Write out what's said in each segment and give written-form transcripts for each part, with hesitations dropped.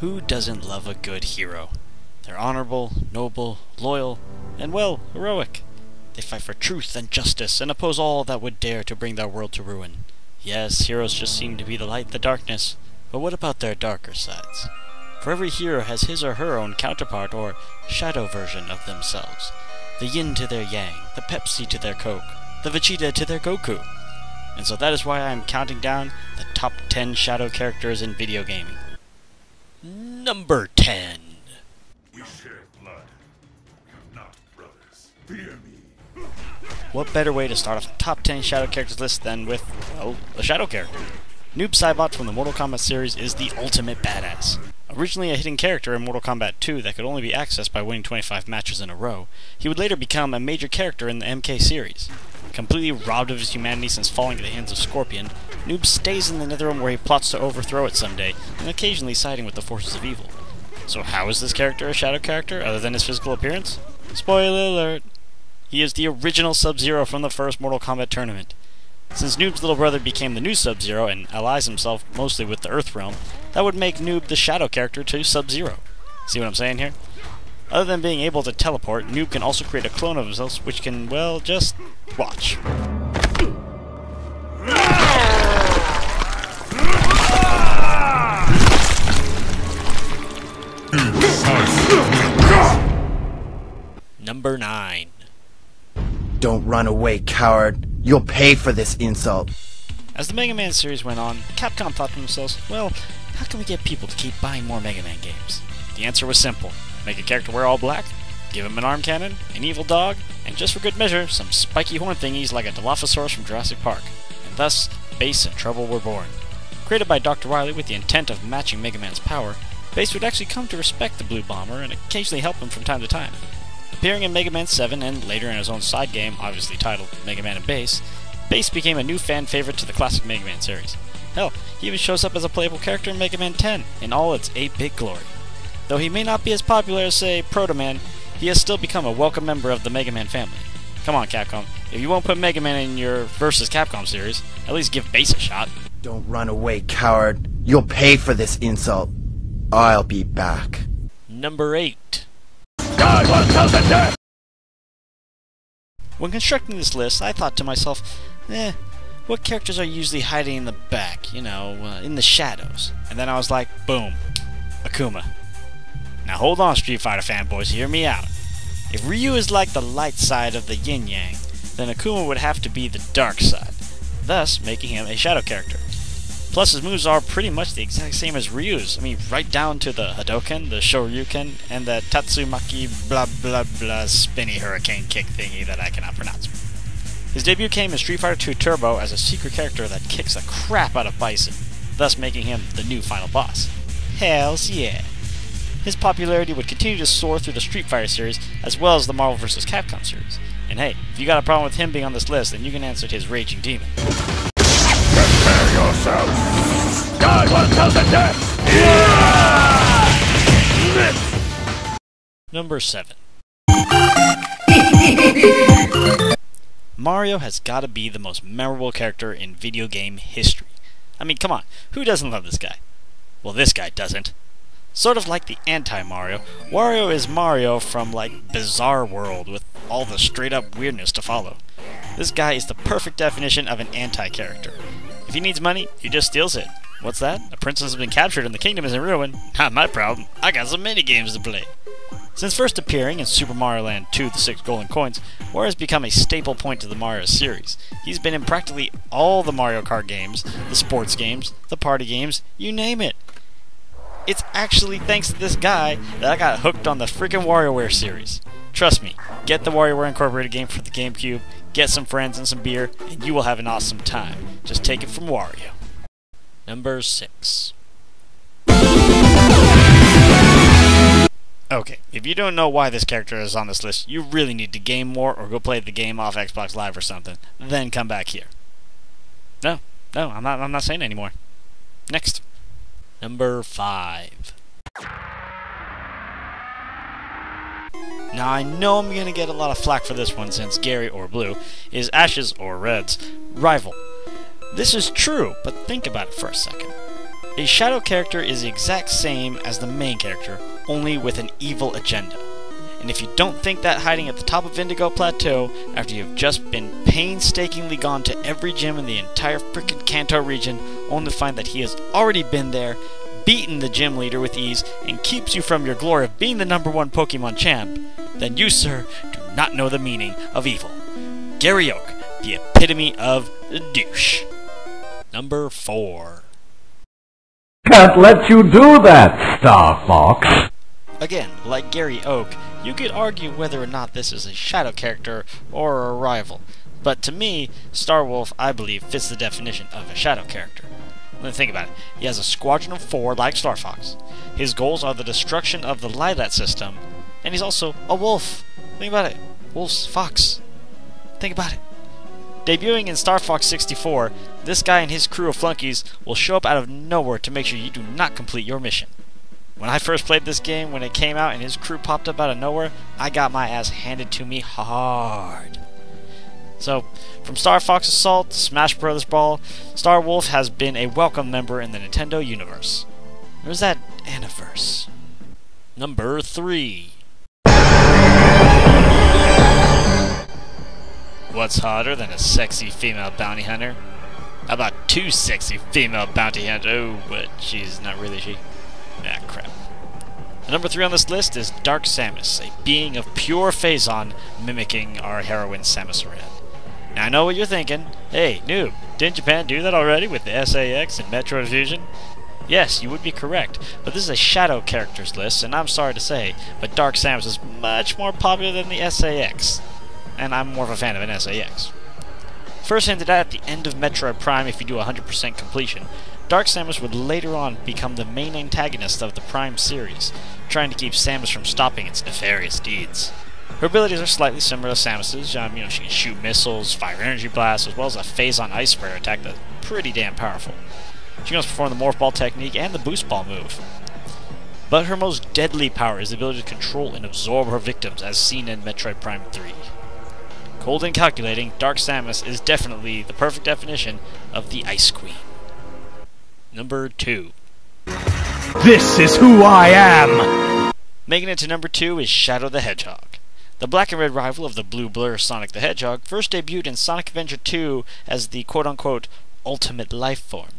Who doesn't love a good hero? They're honorable, noble, loyal, and, well, heroic. They fight for truth and justice and oppose all that would dare to bring their world to ruin. Yes, heroes just seem to be the light in the darkness, but what about their darker sides? For every hero has his or her own counterpart or shadow version of themselves. The yin to their yang, the Pepsi to their Coke, the Vegeta to their Goku. And so that is why I am counting down the top 10 shadow characters in video gaming. Number 10. We share blood. We are not brothers. Fear me. What better way to start off a top 10 shadow characters list than with, well, a shadow character? Noob Saibot from the Mortal Kombat series is the ultimate badass. Originally a hidden character in Mortal Kombat 2 that could only be accessed by winning 25 matches in a row, he would later become a major character in the MK series. Completely robbed of his humanity since falling to the hands of Scorpion, Noob stays in the Netherrealm where he plots to overthrow it someday, and occasionally siding with the forces of evil. So how is this character a shadow character, other than his physical appearance? Spoiler alert! He is the original Sub-Zero from the first Mortal Kombat tournament. Since Noob's little brother became the new Sub-Zero and allies himself mostly with the Earthrealm, that would make Noob the shadow character to Sub-Zero. See what I'm saying here? Other than being able to teleport, Noob can also create a clone of himself which can, well, just watch. Number 9. Don't run away, coward. You'll pay for this insult. As the Mega Man series went on, Capcom thought to themselves, well, how can we get people to keep buying more Mega Man games? The answer was simple. Make a character wear all black, give him an arm cannon, an evil dog, and just for good measure, some spiky horn thingies like a Dilophosaurus from Jurassic Park. And thus, Bass and Trouble were born. Created by Dr. Wily with the intent of matching Mega Man's power, Bass would actually come to respect the Blue Bomber and occasionally help him from time to time. Appearing in Mega Man 7 and later in his own side game, obviously titled Mega Man and Bass, Bass became a new fan favorite to the classic Mega Man series. Hell, he even shows up as a playable character in Mega Man 10 in all its 8-bit glory. Though he may not be as popular as, say, Proto Man, he has still become a welcome member of the Mega Man family. Come on, Capcom. If you won't put Mega Man in your vs. Capcom series, at least give Bass a shot. Don't run away, coward. You'll pay for this insult. I'll be back. Number 8. God will tell the death! When constructing this list, I thought to myself, what characters are usually hiding in the back, in the shadows? And then I was like, boom, Akuma. Now hold on, Street Fighter fanboys, hear me out. If Ryu is like the light side of the yin-yang, then Akuma would have to be the dark side, thus making him a shadow character. Plus his moves are pretty much the exact same as Ryu's. I mean, right down to the Hadoken, the Shoryuken, and the Tatsumaki blah blah blah spinny hurricane kick thingy that I cannot pronounce. His debut came in Street Fighter II Turbo as a secret character that kicks the crap out of Bison, thus making him the new final boss. Hells yeah! His popularity would continue to soar through the Street Fighter series as well as the Marvel vs. Capcom series. And hey, if you got a problem with him being on this list, then you can answer his raging demon. Prepare yourself! God will tell the death! Yeah! Number 7. Mario has got to be the most memorable character in video game history. I mean, come on, who doesn't love this guy? Well, this guy doesn't. Sort of like the anti-Mario, Wario is Mario from, like, Bizarre World with all the straight-up weirdness to follow. This guy is the perfect definition of an anti-character. If he needs money, he just steals it. What's that? A princess has been captured and the kingdom is in ruin. Not my problem. I got some mini-games to play. Since first appearing in Super Mario Land 2 The 6 Golden Coins, Wario has become a staple point to the Mario series. He's been in practically all the Mario Kart games, the sports games, the party games, you name it. It's actually thanks to this guy that I got hooked on the freaking WarioWare series. Trust me, get the WarioWare Incorporated game for the GameCube, get some friends and some beer, and you will have an awesome time. Just take it from Wario. Number 6. Okay, if you don't know why this character is on this list, you really need to game more or go play the game off Xbox Live or something. Then come back here. No, I'm not saying anymore. Next. Number 5. Now I know I'm gonna get a lot of flack for this one since Gary, or Blue, is Ash's, or Red's, rival. This is true, but think about it for a second. A shadow character is the exact same as the main character, only with an evil agenda. And if you don't think that hiding at the top of Indigo Plateau, after you've just been painstakingly gone to every gym in the entire frickin' Kanto region, only to find that he has already been there, beaten the gym leader with ease, and keeps you from your glory of being the #1 Pokemon champ, then you, sir, do not know the meaning of evil. Gary Oak, the epitome of douche. Number 4. Can't let you do that, Star Fox. Again, like Gary Oak, you could argue whether or not this is a shadow character or a rival, but to me, Star Wolf, I believe, fits the definition of a shadow character. Think about it. He has a squadron of 4 like Star Fox. His goals are the destruction of the Lilat system, and he's also a wolf. Think about it. Wolf's fox. Think about it. Debuting in Star Fox 64, this guy and his crew of flunkies will show up out of nowhere to make sure you do not complete your mission. When I first played this game, when it came out and his crew popped up out of nowhere, I got my ass handed to me hard. So, from Star Fox Assault to Smash Bros. Brawl, Star Wolf has been a welcome member in the Nintendo universe. Or is that Aniverse? Number 3. What's hotter than a sexy female bounty hunter? How about 2 sexy female bounty hunters? Oh, but she's not really she. Ah, crap. The number 3 on this list is Dark Samus, a being of pure Phazon, mimicking our heroine Samus Aran. Now I know what you're thinking. Hey, noob, didn't Japan do that already with the SAX and Metroid Fusion? Yes, you would be correct, but this is a shadow characters list, and I'm sorry to say, but Dark Samus is much more popular than the SAX. And I'm more of a fan of an SAX. First hinted at the end of Metroid Prime if you do 100% completion, Dark Samus would later on become the main antagonist of the Prime series, trying to keep Samus from stopping its nefarious deeds. Her abilities are slightly similar to Samus's. She can shoot missiles, fire energy blasts, as well as a Phazon Ice Sprayer attack that's pretty damn powerful. She can also perform the Morph Ball technique and the Boost Ball move. But her most deadly power is the ability to control and absorb her victims, as seen in Metroid Prime 3. Cold and calculating, Dark Samus is definitely the perfect definition of the Ice Queen. Number 2. This is who I am! Making it to number 2 is Shadow the Hedgehog. The black and red rival of the blue blur Sonic the Hedgehog first debuted in Sonic Adventure 2 as the quote-unquote ultimate life form.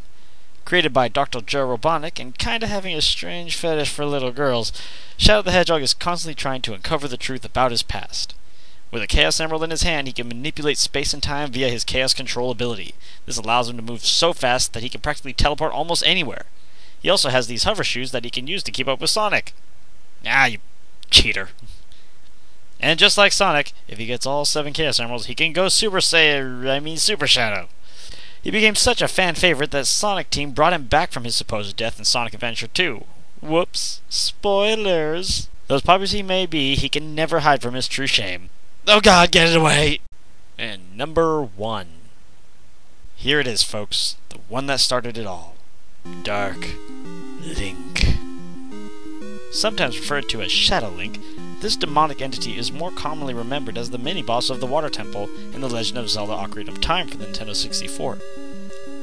Created by Dr. Joe Robotnik and kinda having a strange fetish for little girls, Shadow the Hedgehog is constantly trying to uncover the truth about his past. With a Chaos Emerald in his hand, he can manipulate space and time via his Chaos Control ability. This allows him to move so fast that he can practically teleport almost anywhere. He also has these hover shoes that he can use to keep up with Sonic. Ah, you cheater. And just like Sonic, if he gets all 7 Chaos Emeralds, he can go Super Shadow. He became such a fan favorite that Sonic Team brought him back from his supposed death in Sonic Adventure 2. Whoops. Spoilers. Though as popular as he may be, he can never hide from his true shame. Oh god, get it away! And number 1. Here it is, folks. The one that started it all. Dark Link. Sometimes referred to as Shadow Link, this demonic entity is more commonly remembered as the mini-boss of the Water Temple in The Legend of Zelda Ocarina of Time for the Nintendo 64.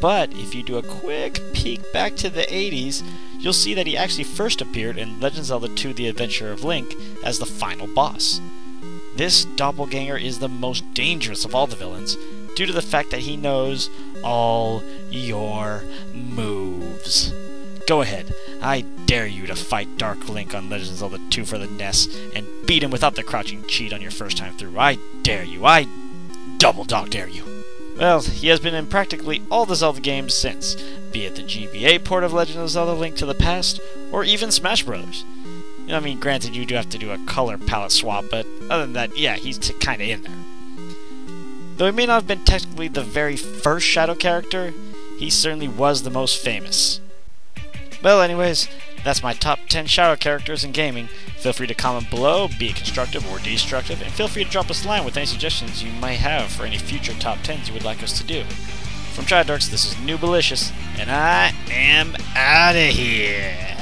But if you do a quick peek back to the 80s, you'll see that he actually first appeared in Legend of Zelda 2 The Adventure of Link as the final boss. This doppelganger is the most dangerous of all the villains, due to the fact that he knows all your moves. Go ahead, I dare you to fight Dark Link on Legend of Zelda 2 for the NES, and beat him without the crouching cheat on your first time through. I dare you, I double dog dare you. Well, he has been in practically all the Zelda games since, be it the GBA port of Legend of Zelda Link to the Past, or even Smash Bros. I mean, granted, you do have to do a color palette swap, but other than that, yeah, he's kinda in there. Though he may not have been technically the very first Shadow character, he certainly was the most famous. Well, anyways, that's my top 10 Shadow characters in gaming. Feel free to comment below, be it constructive or destructive, and feel free to drop us a line with any suggestions you might have for any future top 10s you would like us to do. From TRIDORKS, this is Noobalicious, and I am outta here!